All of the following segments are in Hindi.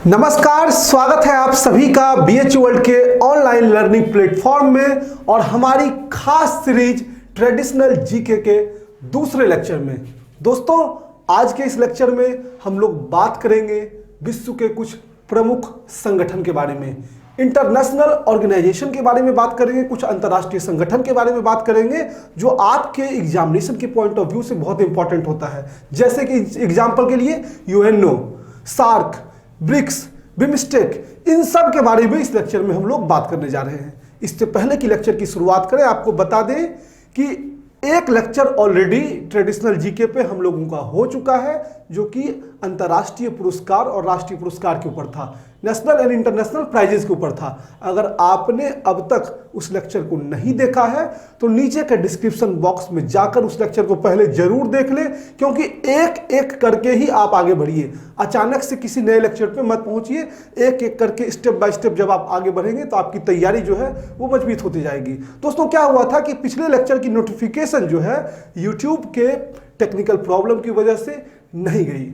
नमस्कार, स्वागत है आप सभी का बीएच वर्ल्ड के ऑनलाइन लर्निंग प्लेटफॉर्म में और हमारी खास सीरीज ट्रेडिशनल जीके के दूसरे लेक्चर में। दोस्तों, आज के इस लेक्चर में हम लोग बात करेंगे विश्व के कुछ प्रमुख संगठन के बारे में, इंटरनेशनल ऑर्गेनाइजेशन के बारे में बात करेंगे, कुछ अंतर्राष्ट्रीय संगठन के बारे में बात करेंगे जो आपके एग्जामिनेशन के पॉइंट ऑफ व्यू से बहुत इंपॉर्टेंट होता है। जैसे कि एग्जाम्पल के लिए यूएनओ, सार्क, ब्रिक्स, बिमस्टेक, इन सब के बारे में इस लेक्चर में हम लोग बात करने जा रहे हैं। इससे पहले कि लेक्चर की शुरुआत करें, आपको बता दें कि एक लेक्चर ऑलरेडी ट्रेडिशनल जीके पे हम लोगों का हो चुका है, जो कि अंतर्राष्ट्रीय पुरस्कार और राष्ट्रीय पुरस्कार के ऊपर था, नेशनल एंड इंटरनेशनल प्राइजेस के ऊपर था। अगर आपने अब तक उस लेक्चर को नहीं देखा है तो नीचे के डिस्क्रिप्शन बॉक्स में जाकर उस लेक्चर को पहले जरूर देख लें, क्योंकि एक एक करके ही आप आगे बढ़िए। अचानक से किसी नए लेक्चर पे मत पहुंचिए, एक एक करके स्टेप बाय स्टेप जब आप आगे बढ़ेंगे तो आपकी तैयारी जो है वो मजबूत होती जाएगी। दोस्तों, क्या हुआ था कि पिछले लेक्चर की नोटिफिकेशन जो है यूट्यूब के टेक्निकल प्रॉब्लम की वजह से नहीं गई।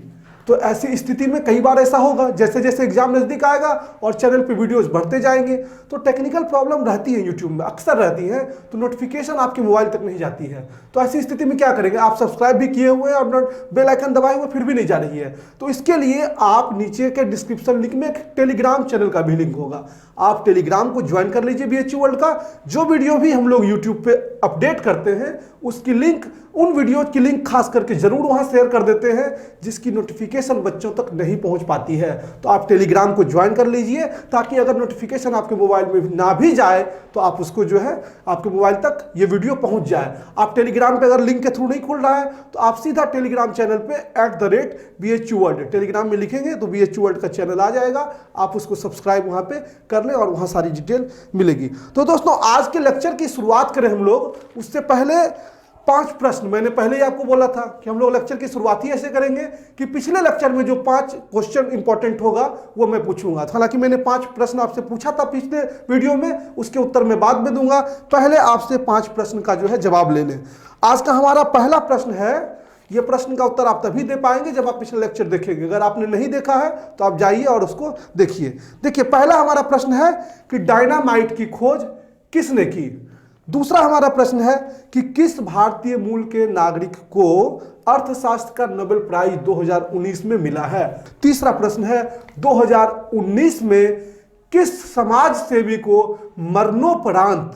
तो ऐसी स्थिति में कई बार ऐसा होगा, जैसे जैसे एग्जाम नजदीक आएगा और चैनल पे वीडियोस बढ़ते जाएंगे तो टेक्निकल प्रॉब्लम रहती है, यूट्यूब में अक्सर रहती है, तो नोटिफिकेशन आपके मोबाइल तक नहीं जाती है। तो ऐसी स्थिति में क्या करेंगे, आप सब्सक्राइब भी किए हुए हैं और बेल आइकन दबाए हुए फिर भी नहीं जा रही है, तो इसके लिए आप नीचे के डिस्क्रिप्शन लिंक में एक टेलीग्राम चैनल का भी लिंक होगा, आप टेलीग्राम को ज्वाइन कर लीजिए बीएच वर्ल्ड का। जो वीडियो भी हम लोग यूट्यूब पे अपडेट करते हैं उसकी लिंक, उन वीडियो की लिंक खास करके जरूर वहां शेयर कर देते हैं जिसकी नोटिफिकेशन बच्चों तक नहीं पहुंच पाती है। तो आप टेलीग्राम को ज्वाइन कर लीजिए ताकि अगर नोटिफिकेशन आपके मोबाइल में ना भी जाए तो आप उसको जो है आपके मोबाइल तक ये वीडियो पहुंच जाए। आप टेलीग्राम पे अगर लिंक के थ्रू नहीं खुल रहा है तो आप सीधा टेलीग्राम चैनल पे @BHUworld टेलीग्राम में लिखेंगे तो BH वर्ल्ड का चैनल आ जाएगा, आप उसको सब्सक्राइब वहां पे कर लें और वहां सारी डिटेल मिलेगी। तो दोस्तों, आज के लेक्चर की शुरुआत करें हम लोग, उससे पहले 5 प्रश्न, मैंने पहले ही आपको बोला था कि हम लोग लेक्चर की शुरुआत ही ऐसे करेंगे कि पिछले लेक्चर में जो 5 क्वेश्चन इंपॉर्टेंट होगा वो मैं पूछूंगा। हालांकि मैंने 5 प्रश्न आपसे पूछा था पिछले वीडियो में, उसके उत्तर मैं बाद में दूंगा, पहले आपसे 5 प्रश्न का जो है जवाब ले लें। आज का हमारा पहला प्रश्न है, यह प्रश्न का उत्तर आप तभी दे पाएंगे जब आप पिछले लेक्चर देखेंगे। अगर आपने नहीं देखा है तो आप जाइए और उसको देखिए। देखिए, पहला हमारा प्रश्न है कि डायनामाइट की खोज किसने की। दूसरा हमारा प्रश्न है कि किस भारतीय मूल के नागरिक को अर्थशास्त्र का नोबेल प्राइज 2019 में मिला है। तीसरा प्रश्न है 2019 में किस समाज सेवी को मरणोपरांत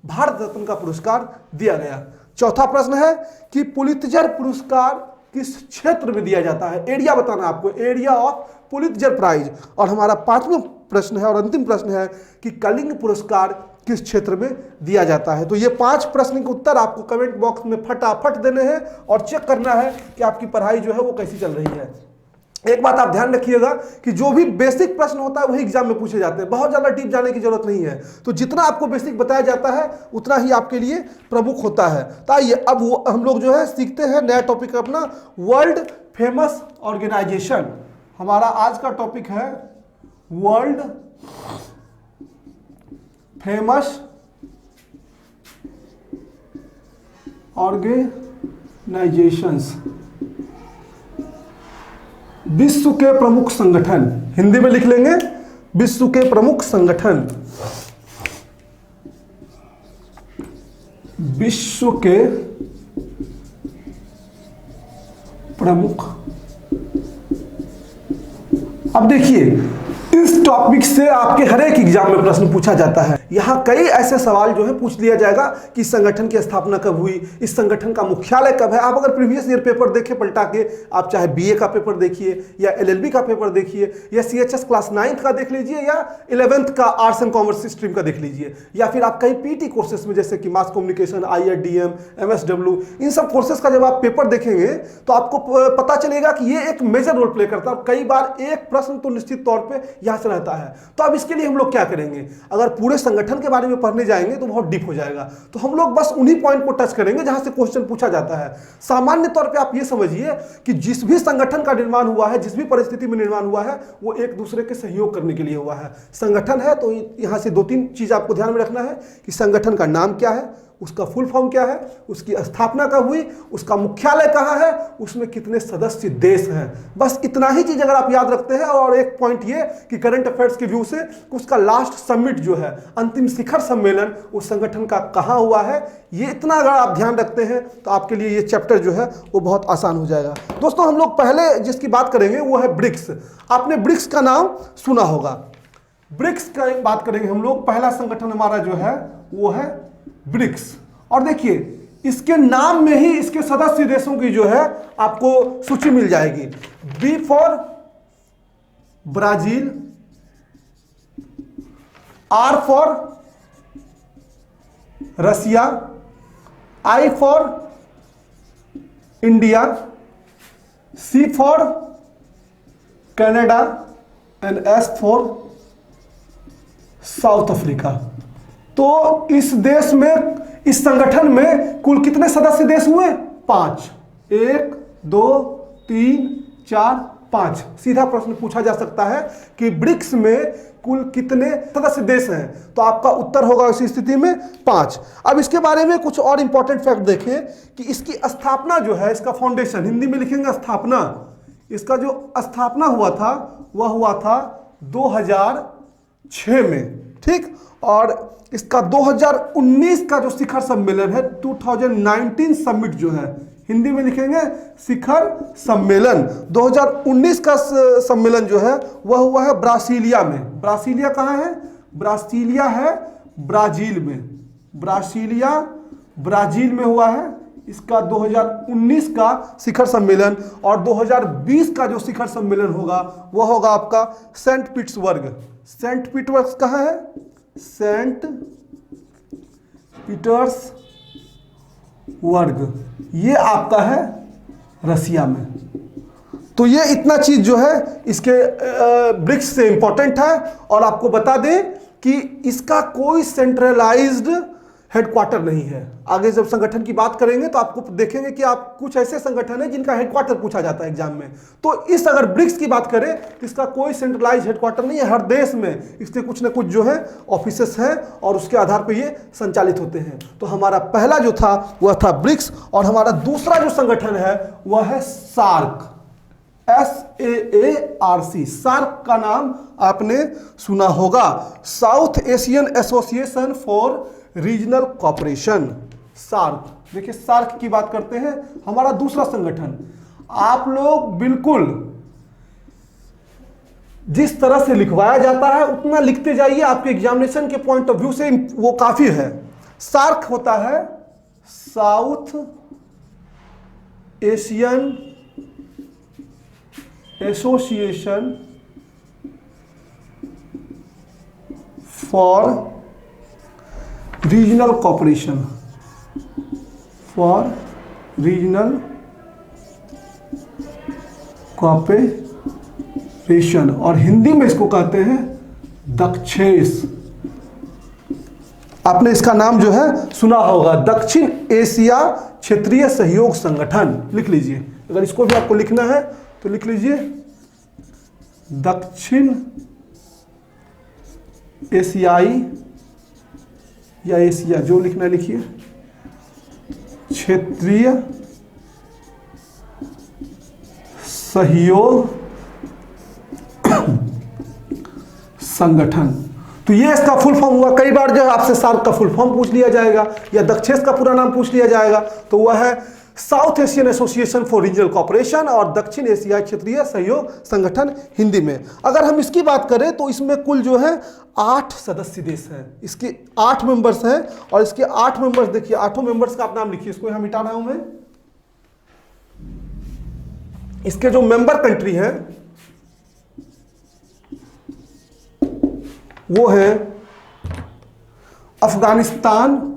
भारत रत्न का पुरस्कार दिया गया। चौथा प्रश्न है कि पुलित्जर पुरस्कार किस क्षेत्र में दिया जाता है, एरिया बताना आपको, एरिया ऑफ पुलित्जर प्राइज। और हमारा 5वां प्रश्न है और अंतिम प्रश्न है कि कलिंग पुरस्कार किस क्षेत्र में दिया जाता है। तो ये 5 प्रश्न के उत्तर आपको कमेंट बॉक्स में फटाफट देने हैं और चेक करना है कि आपकी पढ़ाई जो है वो कैसी चल रही है। एक बात आप ध्यान रखिएगा कि जो भी बेसिक प्रश्न होता है वही एग्जाम में पूछे जाते हैं, बहुत ज्यादा डीप जाने की जरूरत नहीं है। तो जितना आपको बेसिक बताया जाता है उतना ही आपके लिए प्रमुख होता है। तो आइए अब हम लोग जो है सीखते हैं नया टॉपिक अपना, वर्ल्ड फेमस ऑर्गेनाइजेशन। हमारा आज का टॉपिक है वर्ल्ड फेमस ऑर्गेनाइजेशंस, विश्व के प्रमुख संगठन। हिंदी में लिख लेंगे विश्व के प्रमुख संगठन, विश्व के प्रमुख। अब देखिए, इस टॉपिक से आपके हर एक एग्जाम में प्रश्न पूछा जाता है। यहां कई ऐसे सवाल जो है पूछ लिया जाएगा कि इस संगठन की स्थापना कब हुई, इस संगठन का मुख्यालय कब है। आप अगर प्रीवियस ईयर पेपर देखें पलटा के, आप चाहे बीए का पेपर देखिए या एलएलबी का पेपर देखिए या सीएचएस क्लास 9th का देख लीजिए या 11th का आर्ट्स एंड कॉमर्स स्ट्रीम का देख लीजिए, या फिर आप कई पीटी कोर्सेज में जैसे कि मास कम्युनिकेशन, आईआईडीएम, एमएसडब्ल्यू, इन सब कोर्सेज का जब आप पेपर देखेंगे तो आपको पता चलेगा कि ये एक मेजर रोल प्ले करता है। कई बार एक प्रश्न तो निश्चित तौर पर यहां से रहता है। तो अब इसके लिए हम लोग क्या करेंगे, अगर पूरे संगठन के बारे में पढ़ने जाएंगे तो बहुत डीप हो जाएगा, तो हम लोग बस उन्हीं पॉइंट को टच करेंगे जहां से क्वेश्चन पूछा जाता है। सामान्य तौर पे आप ये समझिए कि जिस भी संगठन का निर्माण हुआ है, जिस भी परिस्थिति में निर्माण हुआ है, वो एक दूसरे के सहयोग करने के लिए हुआ है। संगठन है तो यहां से 2-3 चीज आपको ध्यान में रखना है कि संगठन का नाम क्या है, उसका फुल फॉर्म क्या है, उसकी स्थापना कब हुई, उसका मुख्यालय कहाँ है, उसमें कितने सदस्य देश हैं। बस इतना ही चीज अगर आप याद रखते हैं। और एक पॉइंट ये कि करंट अफेयर्स के व्यू से उसका लास्ट समिट जो है, अंतिम शिखर सम्मेलन, उस संगठन का कहाँ हुआ है, ये इतना अगर आप ध्यान रखते हैं तो आपके लिए ये चैप्टर जो है वो बहुत आसान हो जाएगा। दोस्तों हम लोग पहले जिसकी बात करेंगे वो है ब्रिक्स। आपने ब्रिक्स का नाम सुना होगा। ब्रिक्स का बात करेंगे हम लोग। पहला संगठन हमारा जो है वो है ब्रिक्स। और देखिए इसके नाम में ही इसके सदस्य देशों की जो है आपको सूची मिल जाएगी। B for Brazil, R for Russia, I for India, C for Canada and S for South Africa. तो इस देश में, इस संगठन में कुल कितने सदस्य देश हुए? 5। 1 2 3 4 5। सीधा प्रश्न पूछा जा सकता है कि ब्रिक्स में कुल कितने सदस्य देश हैं, तो आपका उत्तर होगा इस स्थिति में 5। अब इसके बारे में कुछ और इंपॉर्टेंट फैक्ट देखें कि इसकी स्थापना जो है, इसका फाउंडेशन, हिंदी में लिखेंगे स्थापना, इसका जो स्थापना हुआ था वह हुआ था 2006 में, ठीक। और इसका 2019 का जो शिखर सम्मेलन है, 2019 समिट जो है, हिंदी में लिखेंगे शिखर सम्मेलन, 2019 का सम्मेलन जो है वह हुआ है ब्रासीलिया में। ब्रासीलिया कहाँ है? ब्रासीलिया है ब्राजील में। ब्रासीलिया ब्राजील में हुआ है इसका 2019 का शिखर सम्मेलन। और 2020 का जो शिखर सम्मेलन होगा वह होगा आपका सेंट पीटर्सबर्ग। सेंट पीटर्सबर्ग कहाँ है? सेंट पीटर्सबर्ग, ये आपका है रसिया में। तो ये इतना चीज जो है इसके ब्रिक्स से इंपॉर्टेंट है। और आपको बता दें कि इसका कोई सेंट्रलाइज्ड हेडक्वार्टर नहीं है। आगे जब संगठन की बात करेंगे तो आपको देखेंगे कि आप कुछ ऐसे संगठन है जिनका हेडक्वार्टर पूछा जाता है एग्जाम में। तो इस अगर ब्रिक्स की बात करें तो इसका कोई सेंट्रलाइज्ड हेडक्वार्टर नहीं है। हर देश में इसके कुछ ना कुछ जो है ऑफिसेस हैं और उसके आधार पर ये संचालित होते हैं। तो हमारा पहला जो था वह था ब्रिक्स। और हमारा दूसरा जो संगठन है वह है सार्क, SAARC। सार्क का नाम आपने सुना होगा, south Asian association for regional cooperation, SAARC. देखिए सार्क की बात करते हैं, हमारा दूसरा संगठन। आप लोग बिल्कुल जिस तरह से लिखवाया जाता है उतना लिखते जाइए, आपके एग्जामिनेशन के पॉइंट ऑफ व्यू से वो काफी है। सार्क होता है south Asian association for regional cooperation, for regional cooperation, और हिंदी में इसको कहते हैं दक्षेस। आपने इसका नाम जो है सुना होगा, दक्षिण एशिया क्षेत्रीय सहयोग संगठन। लिख लीजिए, अगर इसको भी आपको लिखना है तो लिख लीजिए दक्षिण एशियाई या एशिया, जो लिखना लिखिए, क्षेत्रीय सहयोग संगठन। तो ये इसका फुल फॉर्म हुआ। कई बार जो है आपसे सार्क का फुल फॉर्म पूछ लिया जाएगा या दक्षेस का पूरा नाम पूछ लिया जाएगा, तो वह है south Asian association for regional cooperation और दक्षिण एशिया क्षेत्रीय सहयोग संगठन हिंदी में। अगर हम इसकी बात करें तो इसमें कुल जो है 8 सदस्य देश हैं, इसके 8 मेंबर्स हैं। और इसके 8 मेंबर्स देखिए, 8 मेंबर्स का आप नाम लिखिए, इसको यहाँ मिटा रहा हूं मैं। इसके जो मेंबर कंट्री हैं वो है अफगानिस्तान,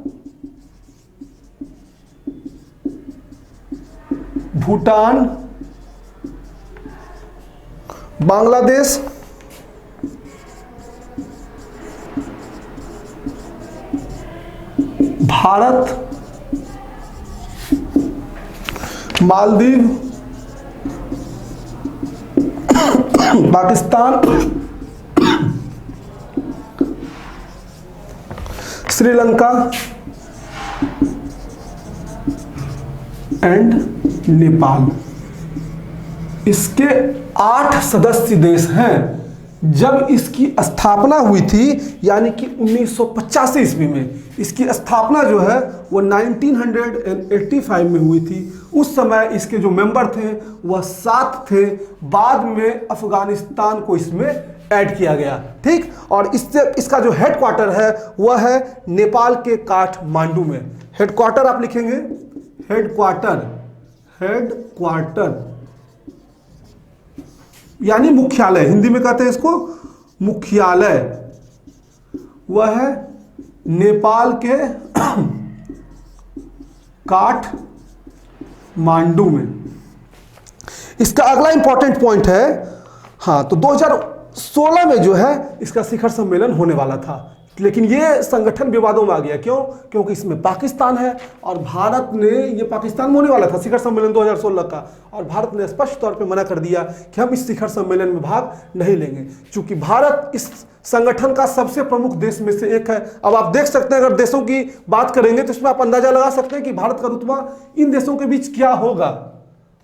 भूटान, बांग्लादेश, भारत, मालदीव, पाकिस्तान, श्रीलंका, एंड नेपाल। इसके 8 सदस्य देश हैं। जब इसकी स्थापना हुई थी यानी कि 1985 ईस्वी में, इसकी स्थापना जो है वो 1985 में हुई थी। उस समय इसके जो मेंबर थे वह 7 थे। बाद में अफगानिस्तान को इसमें ऐड किया गया, ठीक। और इसका जो हेडक्वार्टर है वह है नेपाल के काठमांडू में। हेडक्वार्टर आप लिखेंगे, हेडक्वार्टर यानी मुख्यालय, हिंदी में कहते हैं इसको मुख्यालय, वह है नेपाल के काठमांडू में। इसका अगला इंपॉर्टेंट पॉइंट है, हाँ, तो 2016 में जो है इसका शिखर सम्मेलन होने वाला था, लेकिन ये संगठन विवादों में आ गया। क्यों? क्योंकि इसमें पाकिस्तान है और भारत ने, ये पाकिस्तान में होने वाला था शिखर सम्मेलन 2016 का, और भारत ने स्पष्ट तौर पे मना कर दिया कि हम इस शिखर सम्मेलन में भाग नहीं लेंगे, क्योंकि भारत इस संगठन का सबसे प्रमुख देश में से एक है। अब आप देख सकते हैं, अगर देशों की बात करेंगे तो इसमें आप अंदाजा लगा सकते हैं कि भारत का रुतबा इन देशों के बीच क्या होगा।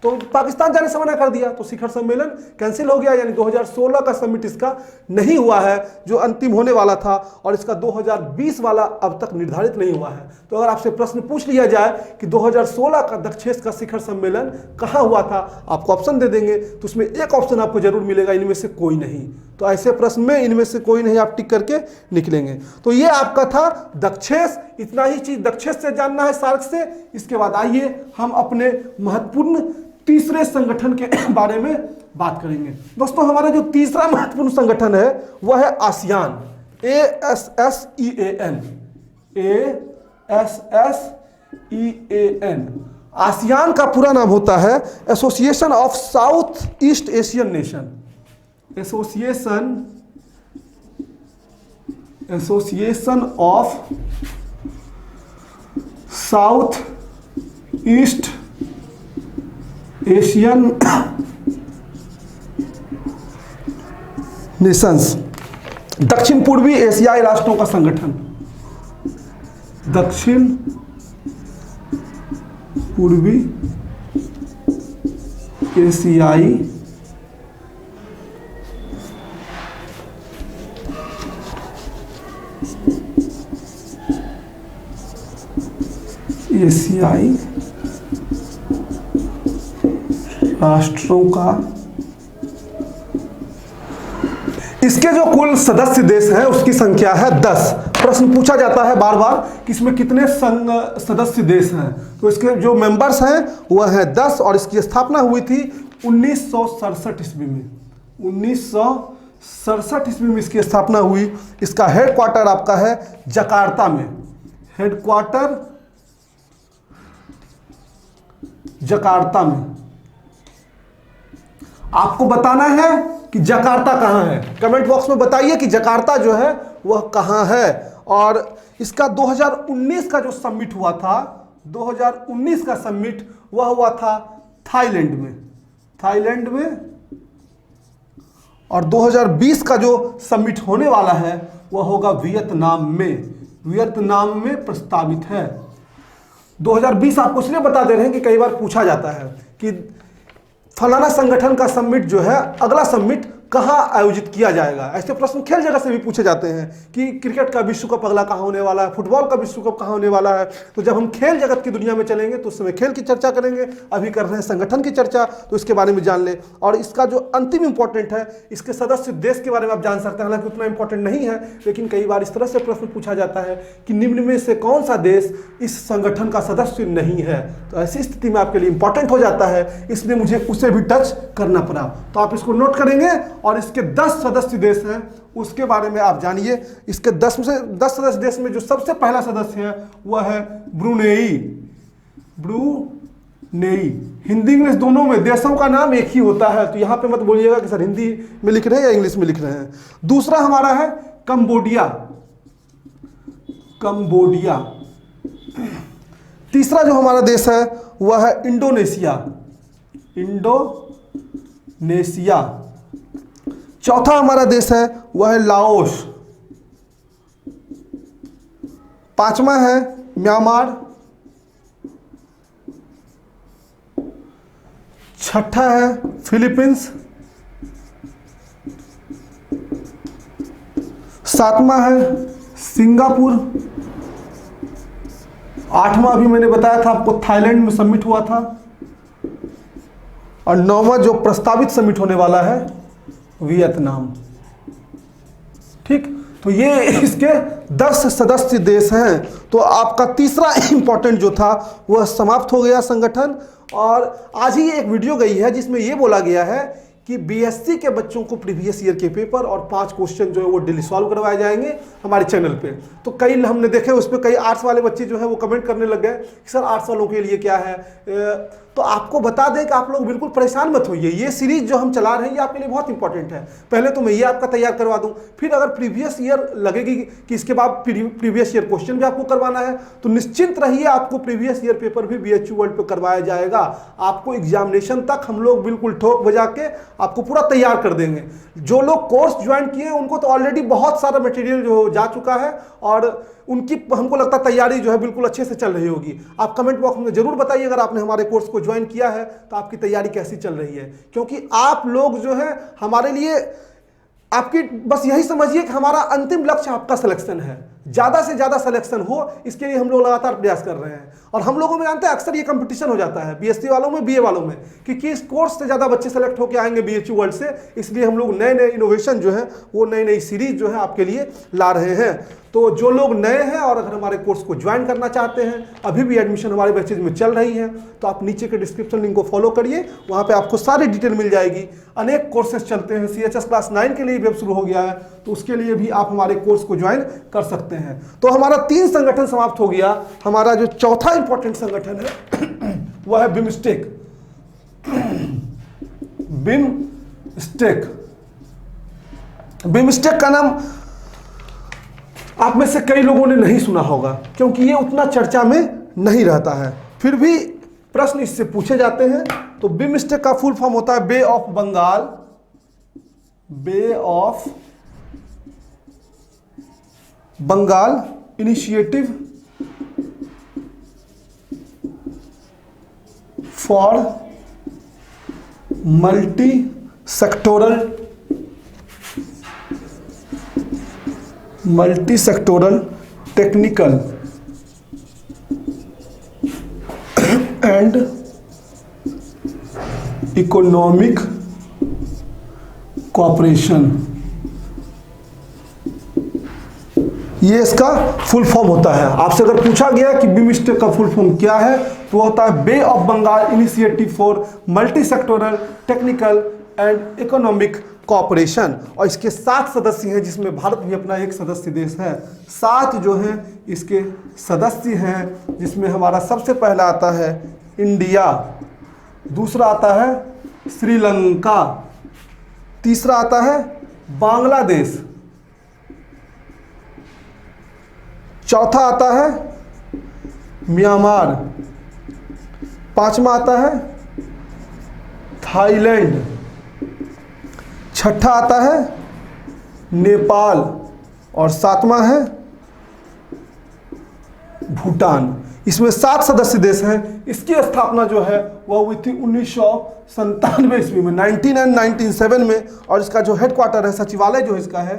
तो पाकिस्तान जाने से मना कर दिया, तो शिखर सम्मेलन कैंसिल हो गया, यानी 2016 का समिट इसका नहीं हुआ है जो अंतिम होने वाला था, और इसका 2020 वाला अब तक निर्धारित नहीं हुआ है। तो अगर आपसे प्रश्न पूछ लिया जाए कि 2016 का दक्षेस का शिखर सम्मेलन कहाँ हुआ था, आपको ऑप्शन दे देंगे तो उसमें एक ऑप्शन आपको जरूर मिलेगा, इनमें से कोई नहीं। तो ऐसे प्रश्न में इनमें से कोई नहीं आप टिक करके निकलेंगे। तो ये आपका था दक्षेस। इतना ही चीज दक्षेस से जानना है, सार्क से। इसके बाद आइए हम अपने महत्वपूर्ण तीसरे संगठन के बारे में बात करेंगे। दोस्तों, हमारा जो तीसरा महत्वपूर्ण संगठन है वह है आसियान, ASSEAN, ASSEAN। आसियान का पूरा नाम होता है association of south east Asian nation, association of south east Asian Nations, दक्षिण पूर्वी एशियाई राष्ट्रों का संगठन, दक्षिण पूर्वी एशियाई राष्ट्रों का। इसके जो कुल सदस्य देश हैं उसकी संख्या है 10। प्रश्न पूछा जाता है बार बार कि इसमें कितने सदस्य देश हैं, तो इसके जो मेंबर्स हैं वह है 10, और इसकी स्थापना हुई थी 1967 ईस्वी में। 1967 ईस्वी में इसकी स्थापना हुई। इसका हेडक्वार्टर आपका है जकार्ता में, हेडक्वार्टर जकार्ता में। आपको बताना है कि जकार्ता कहां है, कमेंट बॉक्स में बताइए कि जकार्ता जो है वह कहां है। और इसका 2019 का जो समिट हुआ था, 2019 का समिट वह हुआ था थाईलैंड में, और 2020 का जो समिट होने वाला है वह होगा वियतनाम में प्रस्तावित है। 2020 आपको इसलिए बता दे रहे हैं कि कई बार पूछा जाता है कि फलाना संगठन का समिट जो है, अगला समिट कहाँ आयोजित किया जाएगा। ऐसे प्रश्न खेल जगत से भी पूछे जाते हैं कि क्रिकेट का विश्व कप अगला कहाँ होने वाला है, फुटबॉल का विश्व कप कहाँ होने वाला है। तो जब हम खेल जगत की दुनिया में चलेंगे तो उस समय खेल की चर्चा करेंगे। अभी कर रहे हैं संगठन की चर्चा, तो इसके बारे में जान ले। और इसका जो अंतिम इंपॉर्टेंट है, इसके सदस्य देश के बारे में आप जान सकते हैं, हालांकि उतना इंपॉर्टेंट नहीं है, लेकिन कई बार इस तरह से प्रश्न पूछा जाता है कि निम्न में से कौन सा देश इस संगठन का सदस्य नहीं है। तो ऐसी स्थिति में आपके लिए इंपॉर्टेंट हो जाता है, इसलिए मुझे उसे भी टच करना पड़ा। तो आप इसको नोट करेंगे, और इसके 10 सदस्य देश हैं उसके बारे में आप जानिए। इसके 10 सदस्य देश में जो सबसे पहला सदस्य है वह है ब्रुनेई। हिंदी इंग्लिश दोनों में देशों का नाम एक ही होता है, तो यहां पे मत बोलिएगा कि सर हिंदी में लिख रहे हैं या इंग्लिश में लिख रहे हैं। दूसरा हमारा है कंबोडिया। तीसरा जो हमारा देश है वह है इंडोनेशिया। चौथा हमारा देश है वह है लाओस। पांचवा है म्यांमार। छठा है फिलीपींस, सातवां है सिंगापुर, आठवां अभी मैंने बताया था आपको थाईलैंड में सबमिट हुआ था, और नौवां जो प्रस्तावित सबमिट होने वाला है वियतनाम। ठीक, तो ये इसके 10 सदस्य देश हैं। तो आपका तीसरा इंपॉर्टेंट जो था वह समाप्त हो गया संगठन। और आज ही एक वीडियो गई है जिसमें यह बोला गया है कि बीएससी के बच्चों को प्रीवियस ईयर के पेपर और 5 क्वेश्चन जो है वो डेली सॉल्व करवाए जाएंगे हमारे चैनल पे। तो कई हमने देखे उस पर कई आर्ट्स वाले बच्चे जो है वो कमेंट करने लग गए कि सर आर्ट्स वालों के लिए क्या है। तो आपको बता दें कि आप लोग बिल्कुल परेशान मत होइए, ये सीरीज जो हम चला रहे हैं ये आपके लिए बहुत इंपॉर्टेंट है। पहले तो मैं ये आपका तैयार करवा दूं, फिर अगर प्रीवियस ईयर लगेगी कि इसके बाद प्रीवियस ईयर क्वेश्चन भी आपको करवाना है तो निश्चिंत रहिए, आपको प्रीवियस ईयर पेपर भी बीएचयू वर्ल्ड पे करवाया जाएगा। आपको एग्जामिनेशन तक हम लोग बिल्कुल ठोक बजा के आपको पूरा तैयार कर देंगे। जो लोग कोर्स ज्वाइन किए उनको तो ऑलरेडी बहुत सारा मटेरियल जो जा चुका है और उनकी हमको लगता है तैयारी जो है बिल्कुल अच्छे से चल रही होगी। आप कमेंट बॉक्स में जरूर बताइए अगर आपने हमारे कोर्स को ज्वाइन किया है तो आपकी तैयारी कैसी चल रही है, क्योंकि आप लोग जो है हमारे लिए आपकी बस यही समझिए कि हमारा अंतिम लक्ष्य आपका सिलेक्शन है। ज़्यादा से ज़्यादा सिलेक्शन हो इसके लिए हम लोग लगातार प्रयास कर रहे हैं। और हम लोगों में जानते हैं अक्सर ये कंपटीशन हो जाता है बीएससी वालों में, बीए वालों में, कि किस कोर्स से ज़्यादा बच्चे सेलेक्ट होकर आएंगे बीएचयू वर्ल्ड से। इसलिए हम लोग नए नए इनोवेशन जो है वो नई नई सीरीज जो है आपके लिए ला रहे हैं। तो जो लोग नए हैं और अगर हमारे कोर्स को ज्वाइन करना चाहते हैं, अभी भी एडमिशन हमारे बैचेज में चल रही है, तो आप नीचे के डिस्क्रिप्शन लिंक को फॉलो करिए, वहाँ पे आपको सारी डिटेल मिल जाएगी। अनेक कोर्सेज चलते हैं, CHS क्लास 9 के लिए भी अब शुरू हो गया है, तो उसके लिए भी आप हमारे कोर्स को ज्वाइन कर सकते हैं। तो हमारा 3 संगठन समाप्त हो गया। हमारा जो चौथा इंपॉर्टेंट संगठन है वह है बिमस्टेक। बिमस्टेक का नाम आप में से कई लोगों ने नहीं सुना होगा क्योंकि ये उतना चर्चा में नहीं रहता है, फिर भी प्रश्न इससे पूछे जाते हैं। तो बिमस्टेक का फुल फॉर्म होता है Bay of Bengal, Bay of Bengal initiative for multi sectoral technical and economic cooperation, ये इसका फुल फॉर्म होता है। आपसे अगर पूछा गया कि बिमस्टेक का फुल फॉर्म क्या है तो होता है Bay of Bengal initiative for multi sectoral technical and economic cooperation. और इसके 7 सदस्य हैं जिसमें भारत भी अपना एक सदस्य देश है। 7 जो हैं इसके सदस्य हैं जिसमें हमारा सबसे पहला आता है इंडिया, दूसरा आता है श्रीलंका, तीसरा आता है बांग्लादेश, चौथा आता है म्यांमार, पांचवा आता है थाईलैंड, छठा आता है नेपाल और सातवां है भूटान। इसमें 7 सदस्य देश हैं। इसकी स्थापना जो है वह हुई थी 1997 ईस्वी में, 1997 में। और इसका जो हेडक्वार्टर है, सचिवालय जो इसका है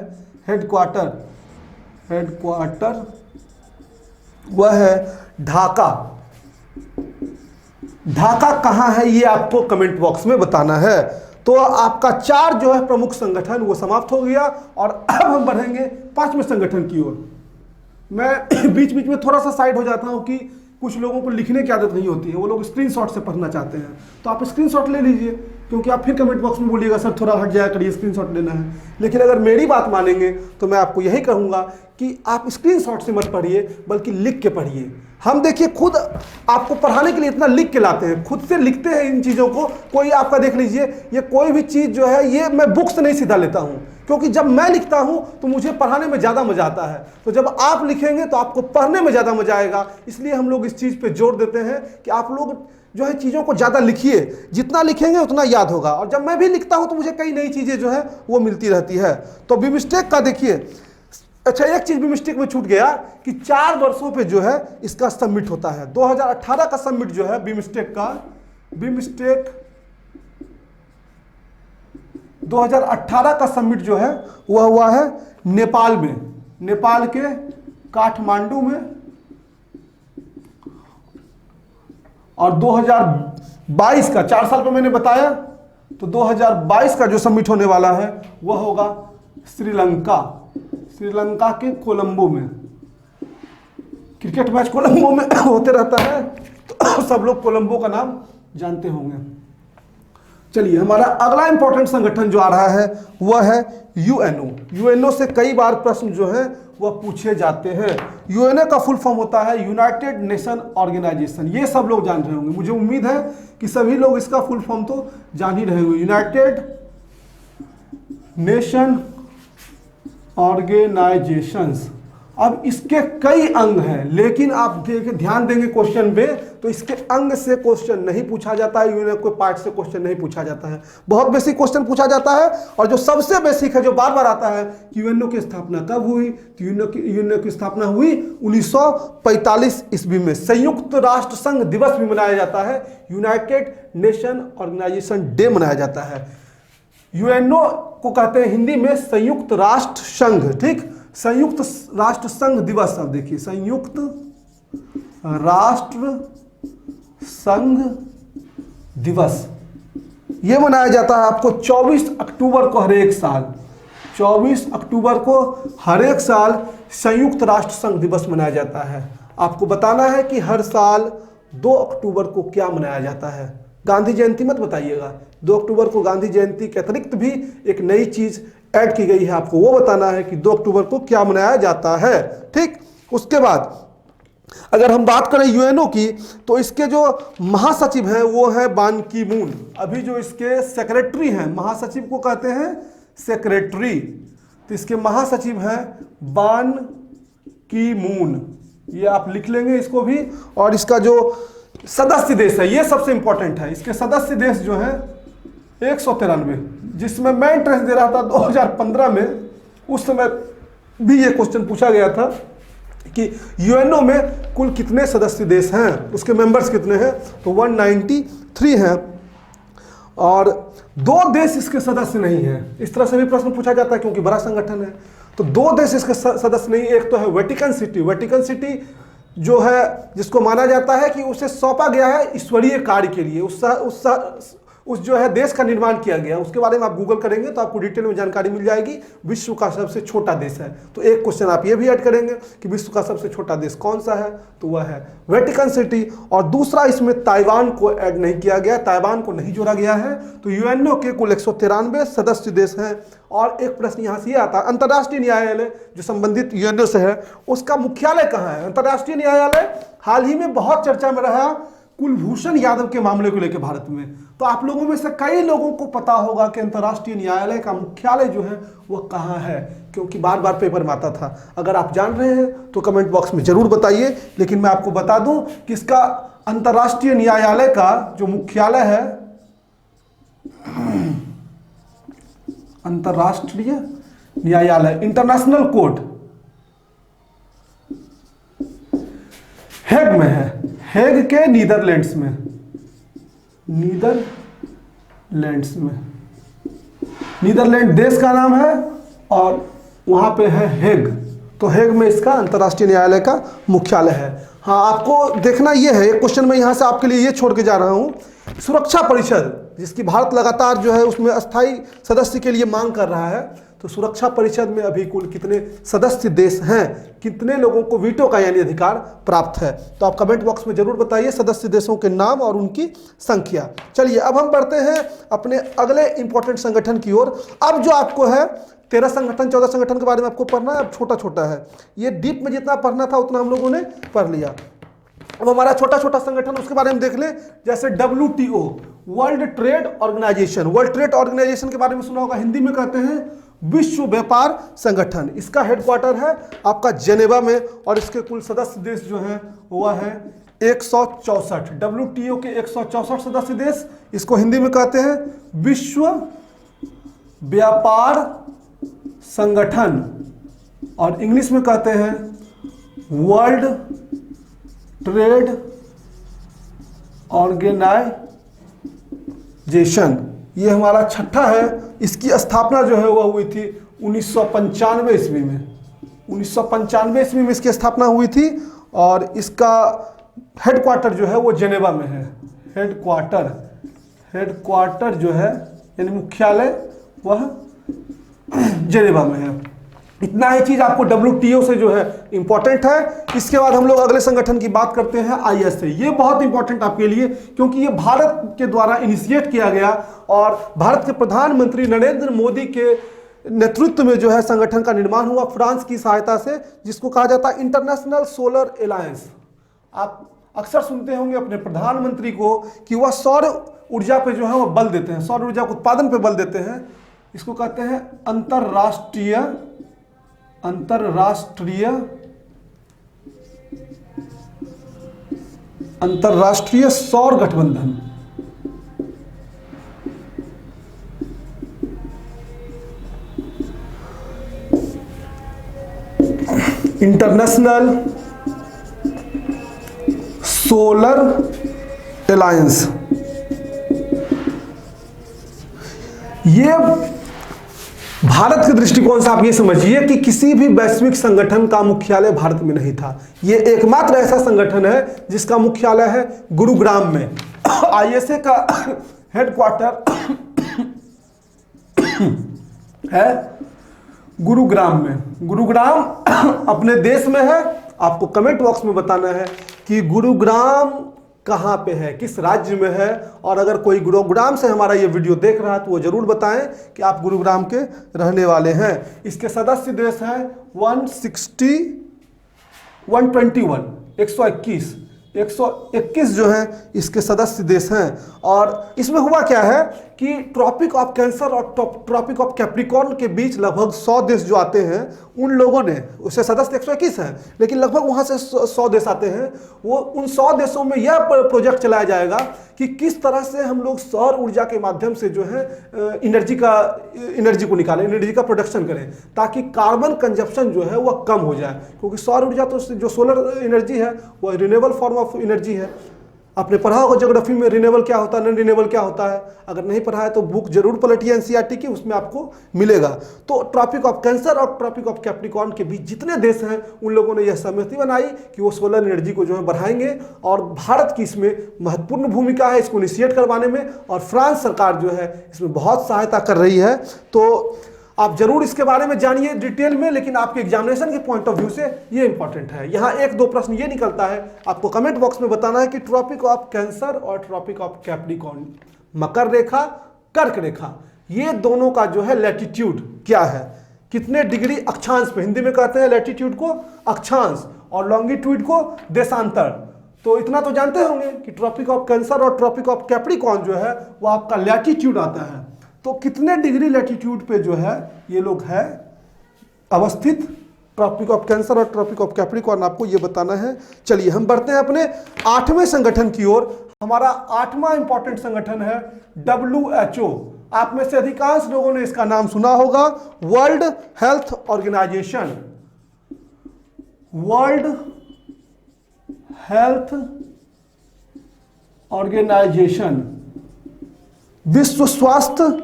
हेडक्वार्टर वह है ढाका। ढाका कहाँ है ये आपको कमेंट बॉक्स में बताना है। तो आपका 4 जो है प्रमुख संगठन वो समाप्त हो गया और अब हम बढ़ेंगे 5वें संगठन की ओर। मैं बीच बीच में थोड़ा सा साइड हो जाता हूं कि कुछ लोगों को लिखने की आदत नहीं होती है, वो लोग स्क्रीनशॉट से पढ़ना चाहते हैं, तो आप स्क्रीनशॉट ले लीजिए, क्योंकि आप फिर कमेंट बॉक्स में बोलिएगा सर थोड़ा हट जाया करिए, स्क्रीनशॉट लेना है। लेकिन अगर मेरी बात मानेंगे तो मैं आपको यही कहूँगा कि आप स्क्रीनशॉट से मत पढ़िए बल्कि लिख के पढ़िए। हम देखिए खुद आपको पढ़ाने के लिए इतना लिख के लाते हैं, खुद से लिखते हैं इन चीज़ों को। कोई आपका देख लीजिए, ये कोई भी चीज़ जो है ये मैं बुक से नहीं सीधा लेता हूँ, क्योंकि जब मैं लिखता हूँ तो मुझे पढ़ाने में ज़्यादा मज़ा आता है। तो जब आप लिखेंगे तो आपको पढ़ने में ज़्यादा मज़ा आएगा। इसलिए हम लोग इस चीज़ पे जोर देते हैं कि आप लोग जो है चीज़ों को ज़्यादा लिखिए, जितना लिखेंगे उतना याद होगा। और जब मैं भी लिखता हूँ तो मुझे कई नई चीज़ें जो है वो मिलती रहती है। तो बिमस्टेक का देखिए, अच्छा एक चीज़ बिमस्टेक में छूट गया कि 4 वर्षों पे जो है इसका सबमिट होता है। 2018 का सबमिट जो है बिमस्टेक 2018 का समिट जो है वह हुआ है नेपाल में, नेपाल के काठमांडू में। और 2022 का, 4 साल पर मैंने बताया, तो 2022 का जो समिट होने वाला है वह होगा श्रीलंका, श्रीलंका के कोलंबो में। क्रिकेट मैच कोलंबो में होते रहता है, तो सब लोग कोलंबो का नाम जानते होंगे। चलिए, हमारा अगला इंपॉर्टेंट संगठन जो आ रहा है वह है यूएनओ। यूएनओ से कई बार प्रश्न जो है वह पूछे जाते हैं। यूएनओ का फुल फॉर्म होता है यूनाइटेड नेशन ऑर्गेनाइजेशन। ये सब लोग जान रहे होंगे, मुझे उम्मीद है कि सभी लोग इसका फुल फॉर्म तो जान ही रहे होंगे। United nation organisations. अब इसके कई अंग हैं, लेकिन आप ध्यान देंगे क्वेश्चन में, तो इसके अंग से क्वेश्चन नहीं पूछा जाता है, यूएनओ के पार्ट से क्वेश्चन नहीं पूछा जाता है। बहुत बेसिक क्वेश्चन पूछा जाता है, और जो सबसे बेसिक है, जो बार बार आता है कि यूएनओ की स्थापना कब हुई, तो यूएनओ की स्थापना हुई 1945 ईस्वी में। संयुक्त राष्ट्र संघ दिवस भी मनाया जाता है, यूनाइटेड नेशन ऑर्गेनाइजेशन डे मनाया जाता है। यूएनओ को कहते हैं हिंदी में संयुक्त राष्ट्र संघ, ठीक, संयुक्त राष्ट्र संघ दिवस। अब देखिए, संयुक्त राष्ट्र संघ दिवस ये मनाया जाता है आपको 24 अक्टूबर को हर एक साल। 24 अक्टूबर को हर एक साल संयुक्त राष्ट्र संघ दिवस मनाया जाता है। आपको बताना है कि हर साल 2 अक्टूबर को क्या मनाया जाता है। गांधी जयंती मत बताइएगा, 2 अक्टूबर को गांधी जयंती के अतिरिक्त भी एक नई चीज ऐड की गई है, आपको वो बताना है कि 2 अक्टूबर को क्या मनाया जाता है, ठीक। उसके बाद अगर हम बात करें यूएनओ की, तो इसके जो महासचिव हैं वो है बान की मून। अभी जो इसके सेक्रेटरी हैं, महासचिव को कहते हैं सेक्रेटरी, तो इसके महासचिव हैं बान की मून। ये आप लिख लेंगे इसको भी। और इसका जो सदस्य देश है, ये सबसे इंपॉर्टेंट है, इसके सदस्य देश जो है 193, जिसमें मैं इंटरेस्ट दे रहा था 2015 में। उस समय भी ये क्वेश्चन पूछा गया था कि यूएनओ में कुल कितने सदस्य देश हैं, उसके मेंबर्स कितने हैं, तो 193 हैं, और 2 देश इसके सदस्य नहीं हैं। इस तरह से भी प्रश्न पूछा जाता है, क्योंकि बड़ा संगठन है, तो 2 देश इसके सदस्य नहीं। एक तो है वेटिकन सिटी। वेटिकन सिटी जो है, जिसको माना जाता है कि उसे सौंपा गया है ईश्वरीय कार्य के लिए, उस जो है देश का निर्माण किया गया। उसके बारे में आप गूगल करेंगे तो आपको डिटेल में जानकारी मिल जाएगी। विश्व का सबसे छोटा देश है, तो एक क्वेश्चन आप ये भी ऐड करेंगे कि विश्व का सबसे छोटा देश कौन सा है, तो वह है वेटिकन सिटी। और दूसरा, इसमें ताइवान को ऐड नहीं किया गया, ताइवान को नहीं जोड़ा गया है। तो यूएनओ के कुल 193 सदस्य देश हैं। और एक प्रश्न यहाँ से ये आता है, अंतर्राष्ट्रीय न्यायालय जो संबंधित यूएनओ से है, उसका मुख्यालय कहाँ है? अंतर्राष्ट्रीय न्यायालय हाल ही में बहुत चर्चा में रहा कुलभूषण यादव के मामले को लेकर भारत में। तो आप लोगों में से कई लोगों को पता होगा कि अंतर्राष्ट्रीय न्यायालय का मुख्यालय जो है वह कहाँ है, क्योंकि बार बार पेपर में आता था। अगर आप जान रहे हैं तो कमेंट बॉक्स में जरूर बताइए। लेकिन मैं आपको बता दूं कि इसका अंतर्राष्ट्रीय न्यायालय का जो मुख्यालय है, अंतर्राष्ट्रीय न्यायालय, इंटरनेशनल कोर्ट, हेग में है। हेग के नीदरलैंड्स में, नीदरलैंड्स में, नीदरलैंड देश का नाम है, और वहां पे है हेग। तो हेग में इसका अंतर्राष्ट्रीय न्यायालय का मुख्यालय है। हाँ, आपको देखना ये है, एक क्वेश्चन में यहां से आपके लिए ये छोड़ के जा रहा हूं, सुरक्षा परिषद, जिसकी भारत लगातार जो है उसमें अस्थायी सदस्य के लिए मांग कर रहा है, तो सुरक्षा परिषद में अभी कुल कितने सदस्य देश हैं, कितने लोगों को वीटो का यानी अधिकार प्राप्त है? तो आप कमेंट बॉक्स में जरूर बताइए सदस्य देशों के नाम और उनकी संख्या। चलिए, अब हम बढ़ते हैं अपने अगले इंपॉर्टेंट संगठन की ओर। अब जो आपको है 13 संगठन 14 संगठन के बारे में आपको पढ़ना है। अब छोटा छोटा है, ये डीप में जितना पढ़ना था उतना हम लोगों ने पढ़ लिया। अब हमारा छोटा छोटा संगठन, उसके बारे में देख ले। जैसे WTO, world trade organisation. World trade organisation के बारे में सुना होगा, हिंदी में कहते हैं विश्व व्यापार संगठन। इसका हेडक्वार्टर है आपका जेनेवा में, और इसके कुल सदस्य देश जो हैं वह है 164। WTO के 164 सदस्य देश, इसको हिंदी में कहते हैं विश्व व्यापार संगठन, और इंग्लिश में कहते हैं वर्ल्ड ट्रेड ऑर्गेनाइजेशन। ये हमारा छठा है। इसकी स्थापना जो है वह हुई थी 1995 ईस्वी में। 1995 ईस्वी में इसकी स्थापना हुई थी और इसका हेडक्वार्टर जो है वो जेनेवा में है। हेडक्वार्टर जो है यानी मुख्यालय वह जेनेवा में है। इतना ही चीज आपको WTO से जो है इंपॉर्टेंट है। इसके बाद हम लोग अगले संगठन की बात करते हैं ISA। ये बहुत इंपॉर्टेंट आपके लिए क्योंकि ये भारत के द्वारा इनिशिएट किया गया और भारत के प्रधानमंत्री नरेंद्र मोदी के नेतृत्व में जो है संगठन का निर्माण हुआ फ्रांस की सहायता से, जिसको कहा जाता है इंटरनेशनल सोलर अलायंस। आप अक्सर सुनते होंगे अपने प्रधानमंत्री को कि वह सौर ऊर्जा पे जो है वह बल देते हैं, सौर ऊर्जा के उत्पादन पे बल देते हैं। इसको कहते हैं अंतरराष्ट्रीय सौर गठबंधन। International solar alliance. ये भारत के दृष्टिकोण से आप ये समझिए कि किसी भी वैश्विक संगठन का मुख्यालय भारत में नहीं था। ये एकमात्र ऐसा संगठन है जिसका मुख्यालय है गुरुग्राम में। ISA का हेडक्वार्टर है गुरुग्राम में। गुरुग्राम अपने देश में है। आपको कमेंट बॉक्स में बताना है कि गुरुग्राम कहाँ पे है, किस राज्य में है। और अगर कोई गुरुग्राम से हमारा ये वीडियो देख रहा है तो वो जरूर बताएं कि आप गुरुग्राम के रहने वाले हैं। इसके सदस्य देश हैं 121 जो है इसके सदस्य देश हैं। और इसमें हुआ क्या है कि ट्रॉपिक ऑफ कैंसर और ट्रॉपिक ऑफ कैप्रिकॉर्न के बीच लगभग 100 देश जो आते हैं, उन लोगों ने, उससे सदस्य 121 हैं लेकिन लगभग वहाँ से 100 देश आते हैं। वो उन 100 देशों में यह प्रोजेक्ट चलाया जाएगा कि किस तरह से हम लोग सौर ऊर्जा के माध्यम से जो है एनर्जी को निकालें, एनर्जी का प्रोडक्शन करें, ताकि कार्बन कंजप्शन जो है वह कम हो जाए। क्योंकि सौर ऊर्जा तो जो सोलर एनर्जी है वह रिन्यूएबल फॉर्म ऑफ एनर्जी है। आपने पढ़ा होगा ज्योग्राफी में रिन्यूएबल क्या होता है, नॉन रिन्यूएबल क्या होता है। अगर नहीं पढ़ा है तो बुक जरूर पलटिए NCERT की, उसमें आपको मिलेगा। तो ट्रॉपिक ऑफ कैंसर और ट्रॉपिक ऑफ कैप्रिकॉर्न के बीच जितने देश हैं उन लोगों ने यह सहमति बनाई कि वो सोलर एनर्जी को जो है बढ़ाएंगे और भारत की इसमें महत्वपूर्ण भूमिका है इसको इनिशिएट करवाने में। और फ्रांस सरकार जो है इसमें बहुत सहायता कर रही है। तो आप जरूर इसके बारे में जानिए डिटेल में, लेकिन आपके एग्जामिनेशन के पॉइंट ऑफ व्यू से ये इंपॉर्टेंट है। यहाँ 1-2 प्रश्न ये निकलता है, आपको कमेंट बॉक्स में बताना है कि ट्रॉपिक ऑफ कैंसर और ट्रॉपिक ऑफ कैप्रिकॉर्न, मकर रेखा, कर्क रेखा, ये दोनों का जो है लैटिट्यूड क्या है, कितने डिग्री अक्षांश पे, हिंदी में कहते हैं लैटिट्यूड को अक्षांश और लॉन्गिट्यूड को देशांतर। तो इतना तो जानते होंगे कि ट्रॉपिक ऑफ कैंसर और ट्रॉपिक ऑफ कैप्रिकॉर्न जो है वो आपका लैटिट्यूड आता है। तो कितने डिग्री लैटिट्यूड पे जो है ये लोग है अवस्थित, ट्रॉपिक ऑफ कैंसर और ट्रॉपिक ऑफ कैप्रिकॉर्न, आपको ये बताना है। चलिए हम बढ़ते हैं अपने 8वें संगठन की ओर। हमारा 8वां इंपॉर्टेंट संगठन है WHO। आप में से अधिकांश लोगों ने इसका नाम सुना होगा, world health organisation. World health organisation, विश्व स्वास्थ्य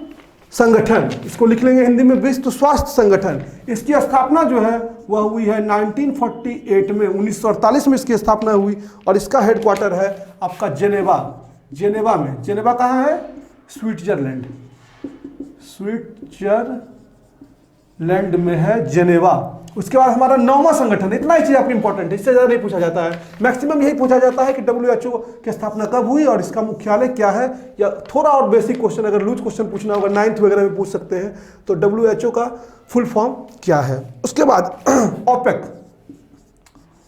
संगठन, इसको लिख लेंगे हिंदी में विश्व स्वास्थ्य संगठन। इसकी स्थापना जो है वह हुई है 1948 में, 1948 में इसकी स्थापना हुई और इसका हेडक्वार्टर है आपका जेनेवा। जेनेवा में, जेनेवा कहाँ है? स्विट्जरलैंड, स्विट्जरलैंड में है जेनेवा। उसके बाद हमारा 9वां संगठन, इतना ही चीज आपको इंपॉर्टेंट है, इससे ज्यादा नहीं पूछा जाता है। मैक्सिमम यही पूछा जाता है कि WHO की स्थापना कब हुई और इसका मुख्यालय क्या है, या थोड़ा और बेसिक क्वेश्चन अगर लूज क्वेश्चन पूछना होगा 9th वगैरह में पूछ सकते हैं तो WHO का फुल फॉर्म क्या है। उसके बाद OPEC,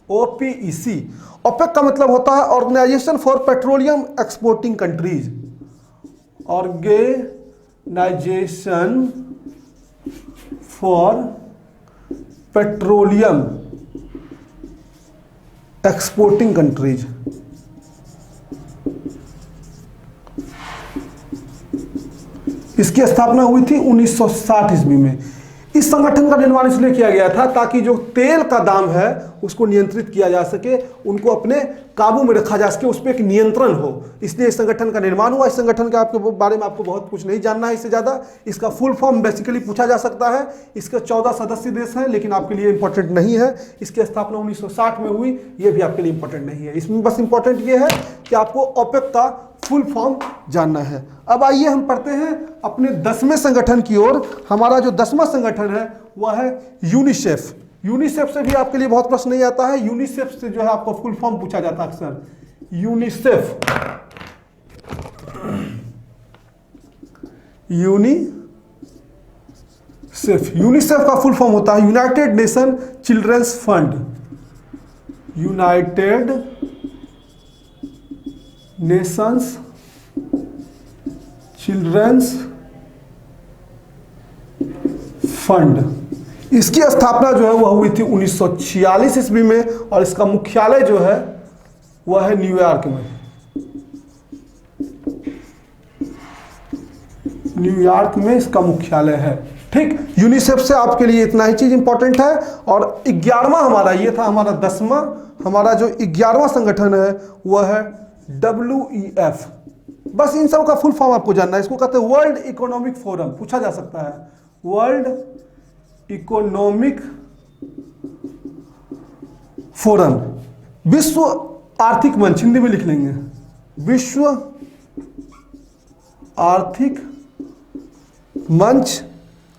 OPEC, OPEC का मतलब होता है organisation for petroleum exporting countries, organisation for petroleum exporting countries. इसकी स्थापना हुई थी 1960 ईस्वी में। इस संगठन का निर्माण इसलिए किया गया था ताकि जो तेल का दाम है उसको नियंत्रित किया जा सके, उनको अपने काबू में रखा जा सके, उस पर एक नियंत्रण हो, इसलिए इस संगठन का निर्माण हुआ। इस संगठन के आपके बारे में आपको बहुत कुछ नहीं जानना है इससे ज़्यादा। इसका फुल फॉर्म बेसिकली पूछा जा सकता है। इसके 14 सदस्य देश हैं, लेकिन आपके लिए इंपॉर्टेंट नहीं है। इसकी स्थापना 1960 में हुई, ये भी आपके लिए इंपॉर्टेंट नहीं है। इसमें बस इंपॉर्टेंट ये है कि आपको ओपेक का फुल फॉर्म जानना है। अब आइए हम पढ़ते हैं अपने 10वें संगठन की ओर। हमारा जो 10वां संगठन है वह है यूनिसेफ। यूनिसेफ से भी आपके लिए बहुत प्रश्न नहीं आता है। यूनिसेफ से जो है आपको फुल फॉर्म पूछा जाता है अक्सर। यूनिसेफ, यूनिसेफ का फुल फॉर्म होता है united nation children's fund. United nations children's fund. इसकी स्थापना जो है वह हुई थी 1946 ईस्वी में, और इसका मुख्यालय जो है वह है न्यूयॉर्क में। न्यूयॉर्क में इसका मुख्यालय है। ठीक, यूनिसेफ से आपके लिए इतना ही चीज इंपॉर्टेंट है। और 11वां हमारा ये था, हमारा 10वां, हमारा जो 11वां संगठन है वह है WEF। बस इन सब का फुल फॉर्म आपको जानना है। इसको कहते हैं वर्ल्ड इकोनॉमिक फोरम, पूछा जा सकता है। वर्ल्ड इकोनॉमिक फोरम, विश्व आर्थिक मंच, हिंदी में लिख लेंगे विश्व आर्थिक मंच।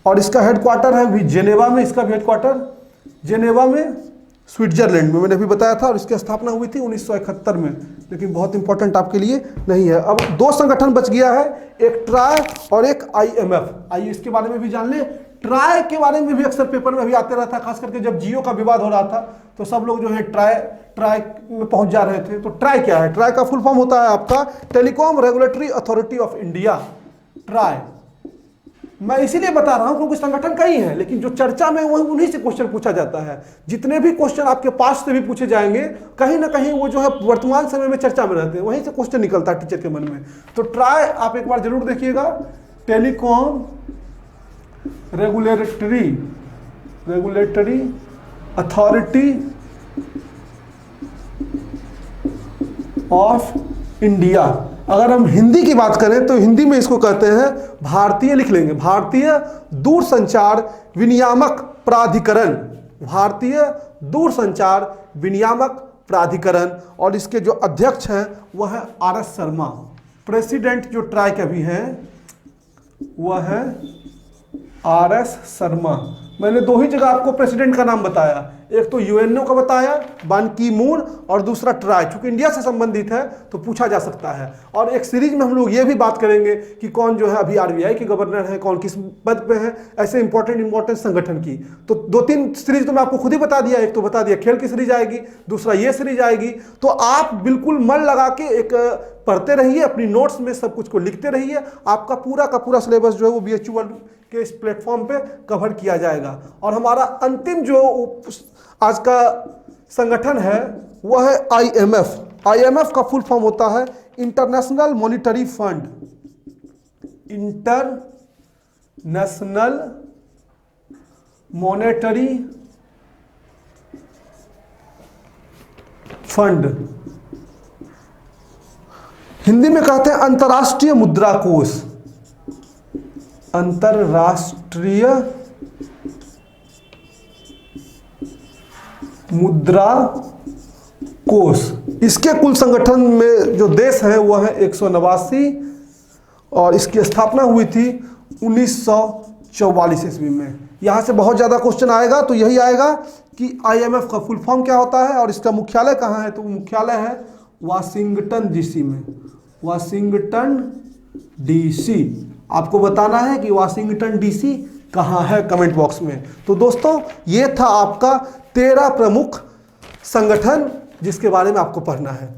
और इसका हेडक्वार्टर है भी जेनेवा में। इसका भी हेडक्वार्टर जेनेवा में, स्विट्जरलैंड में, मैंने अभी बताया था। और इसकी स्थापना हुई थी 1971 में, लेकिन बहुत इंपॉर्टेंट आपके लिए नहीं है। अब 2 संगठन बच गया है, एक ट्राई और एक IMF। आइए इसके बारे में भी जान ले। ट्राई के बारे में भी अक्सर पेपर में भी आते रहता, खास करके जब जियो का विवाद हो रहा था तो सब लोग जो है ट्राई में पहुंच जा रहे थे। तो ट्राई क्या है? ट्राई का फुल फॉर्म होता है आपका telecom regulatory authority of India, try. मैं इसीलिए बता रहा हूं क्योंकि संगठन कई हैं, लेकिन जो चर्चा में वो उन्हीं से क्वेश्चन पूछा जाता है। जितने भी क्वेश्चन आपके पास से भी पूछे जाएंगे, कहीं ना कहीं वो जो है वर्तमान समय में चर्चा में रहते हैं, वहीं से क्वेश्चन निकलता है टीचर के मन में। तो ट्राई आप एक बार जरूर देखिएगा, telecom regulatory authority of India. अगर हम हिंदी की बात करें तो हिंदी में इसको कहते हैं भारतीय, लिख लेंगे, भारतीय दूरसंचार विनियामक प्राधिकरण। भारतीय दूरसंचार विनियामक प्राधिकरण। और इसके जो अध्यक्ष हैं वह है RS शर्मा। प्रेसिडेंट जो ट्राई के भी हैं वह है RS शर्मा। मैंने 2 ही जगह आपको प्रेसिडेंट का नाम बताया, एक तो UNO का बताया बान की मून, और दूसरा ट्राई। चूंकि इंडिया से संबंधित है तो पूछा जा सकता है। और एक सीरीज में हम लोग ये भी बात करेंगे कि कौन जो है अभी RBI के गवर्नर है, कौन किस पद पे है, ऐसे इंपॉर्टेंट संगठन की। तो 2-3 सीरीज तो मैं आपको खुद ही बता दिया। एक तो बता दिया खेल की सीरीज आएगी, दूसरा ये सीरीज आएगी। तो आप बिल्कुल मन लगा के एक पढ़ते रहिए, अपनी नोट्स में सब कुछ को लिखते रहिए। आपका पूरा का पूरा सिलेबस जो है वो BHU के इस प्लेटफॉर्म पे कवर किया जाएगा। और हमारा अंतिम जो आज का संगठन है वह है IMF। IMF का फुल फॉर्म होता है international monetary fund. International monetary fund, Hindi में कहते हैं अंतर्राष्ट्रीय मुद्रा कोष। अंतर्राष्ट्रीय मुद्रा कोष। इसके कुल संगठन में जो देश है वह है 189, और इसकी स्थापना हुई थी 1944 ईस्वी में। यहाँ से बहुत ज़्यादा क्वेश्चन आएगा, तो यही आएगा कि IMF का फुल फॉर्म क्या होता है और इसका मुख्यालय कहाँ है। तो मुख्यालय है वाशिंगटन DC में, वाशिंगटन DC। आपको बताना है कि वाशिंगटन DC कहाँ है, कमेंट बॉक्स में। तो दोस्तों ये था आपका 13 प्रमुख संगठन जिसके बारे में आपको पढ़ना है।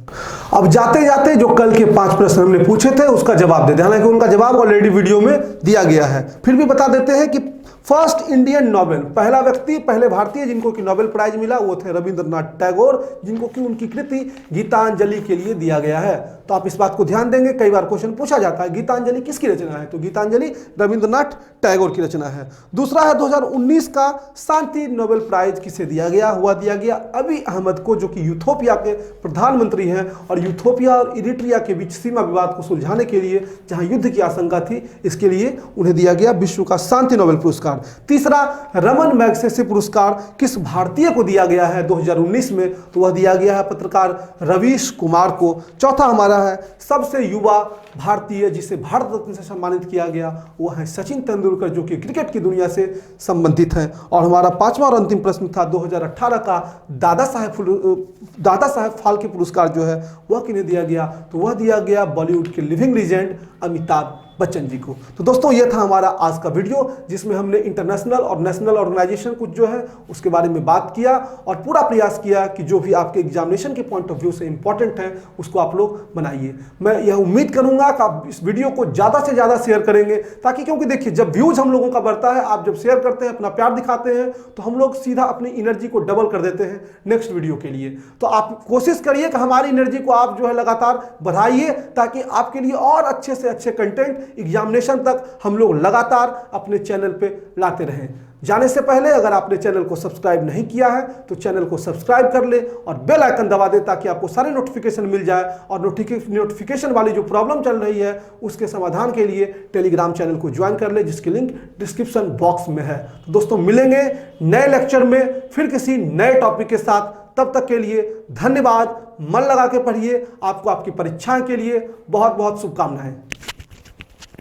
अब जाते जाते जो कल के 5 प्रश्न हमने पूछे थे उसका जवाब दे दें। हालांकि उनका जवाब ऑलरेडी वीडियो में दिया गया है, फिर भी बता देते हैं कि फर्स्ट इंडियन नोबेल, पहला व्यक्ति, पहले भारतीय जिनको कि नोबेल प्राइज मिला वो थे रविंद्रनाथ टैगोर, जिनको कि उनकी कृति गीतांजलि के लिए दिया गया है। तो आप इस बात को ध्यान देंगे। कई बार क्वेश्चन पूछा जाता है गीतांजलि किसकी रचना है, तो गीतांजलि रविंद्रनाथ टैगोर की रचना है। दूसरा है 2019 का शांति नोबेल प्राइज किसे दिया गया, दिया गया अबी अहमद को, जो कि यूथोपिया के प्रधानमंत्री हैं और यूथोपिया और इरिट्रिया के बीच सीमा विवाद को सुलझाने के लिए जहां युद्ध की आशंका थी, इसके लिए उन्हें दिया गया विश्व का शांति नोबेल पुरस्कार। तीसरा, रमन मैग्सेसे पुरस्कार किस भारतीय को दिया गया है 2019 में, तो वह दिया गया है पत्रकार रवीश कुमार को। चौथा हमारा है सबसे युवा भारतीय जिसे भारत रत्न से सम्मानित किया गया, वो है सचिन तेंदुलकर, जो कि क्रिकेट की दुनिया से संबंधित हैं। और हमारा पांचवा और अंतिम प्रश्न था 2018 का दादा साहेब फाल्के पुरस्कार जो है वह किन्हें दिया गया, तो वह दिया गया बॉलीवुड के लिविंग लीजेंड अमिताभ बच्चन जी को। तो दोस्तों ये था हमारा आज का वीडियो, जिसमें हमने इंटरनेशनल और नेशनल ऑर्गेनाइजेशन कुछ जो है उसके बारे में बात किया और पूरा प्रयास किया कि जो भी आपके एग्जामिनेशन के पॉइंट ऑफ व्यू से इंपॉर्टेंट है उसको आप लोग बनाइए। मैं यह उम्मीद करूंगा कि आप इस वीडियो को ज़्यादा से ज़्यादा शेयर करेंगे, ताकि क्योंकि देखिए जब व्यूज हम लोगों का बढ़ता है, आप जब शेयर करते हैं, अपना प्यार दिखाते हैं, तो हम लोग सीधा अपनी एनर्जी को डबल कर देते हैं नेक्स्ट वीडियो के लिए। तो आप कोशिश करिए कि हमारी एनर्जी को आप जो है लगातार बढ़ाइए, ताकि आपके लिए और अच्छे से अच्छे कंटेंट एग्जामिनेशन तक हम लोग लगातार अपने चैनल पे लाते रहें। जाने से पहले अगर आपने चैनल को सब्सक्राइब नहीं किया है तो चैनल को सब्सक्राइब कर ले और बेल आइकन दबा दे, ताकि आपको सारे नोटिफिकेशन मिल जाए और नोटिफिकेशन वाली जो प्रॉब्लम चल रही है उसके समाधान के लिए टेलीग्राम चैनल को ज्वाइन कर ले, जिसकी लिंक डिस्क्रिप्शन बॉक्स में है। तो दोस्तों मिलेंगे नए लेक्चर में फिर किसी नए टॉपिक के साथ, तब तक के लिए धन्यवाद। मन लगा के पढ़िए, आपको आपकी परीक्षाएं के लिए बहुत बहुत शुभकामनाएं।